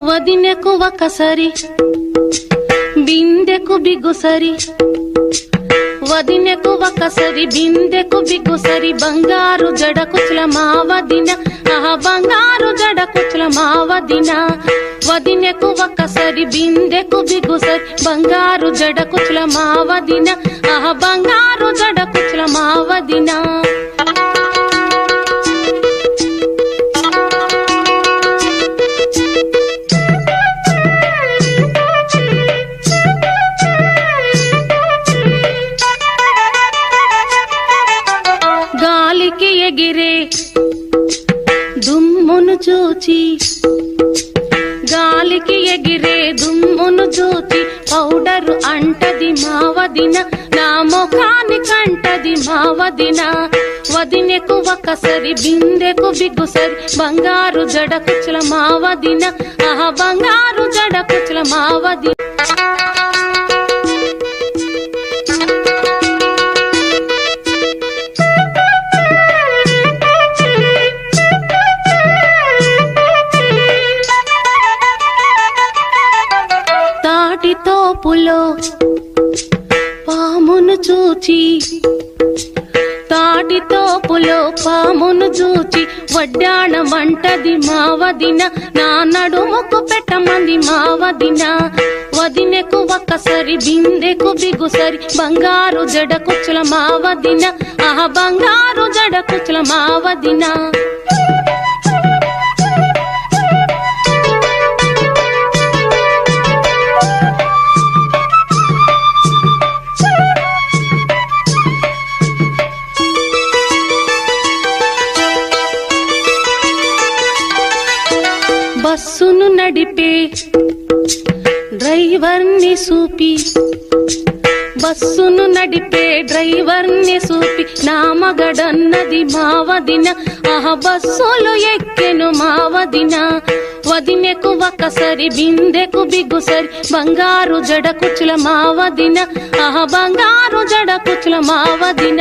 వదినెకు ఒకసరి బిందెకు బిగుసరి వదినెకు ఒకసరి బిందెకు బిగుసరి బంగారు జడ కుచ్ల మా వదిన బంగారు జడ కుచ్ల మా వదిన వదినెకు ఒకసరి బిందెకు బిగుసరి బంగారు జడ కుచ్ల మా వదిన బంగారు జడ కుచ్ల మా వదిన గాలికి ఎగిరే దుమ్మును చూచి గాలికి ఎగిరే దుమ్మును చూచి పౌడరు అంటది మా వదిన నా ముఖాని కంటది మా వదిన వదినెకు ఒకసరి బిందెకు బిగుసరి బంగారు జడ కుచ్ల మా వదిన బంగారు జడ కుచ్ల మా వదిన తోపులో పామును చూచి తాటి తోపులో పామును చూచి వడ్డాణమంటది మా వదిన నా నడుముకు పెట్టమంది మా వదిన వదినెకు ఒకసరి బిందెకు బిగుసరి బంగారు జడ కుచ్ల మా వదిన బంగారు జడ కుచ్ల మా వదిన బస్సును నడిపే డ్రైవర్ని చూపి బస్సును నడిపే డ్రైవర్ని చూపి నా మగడన్నది మా వదిన బస్సులు ఎక్కెను మా వదిన వదినెకు ఒకసరి బిందెకు బిగుసరి బంగారు జడ కుచ్ల మా వదిన బంగారు జడ కుచ్ల మా వదిన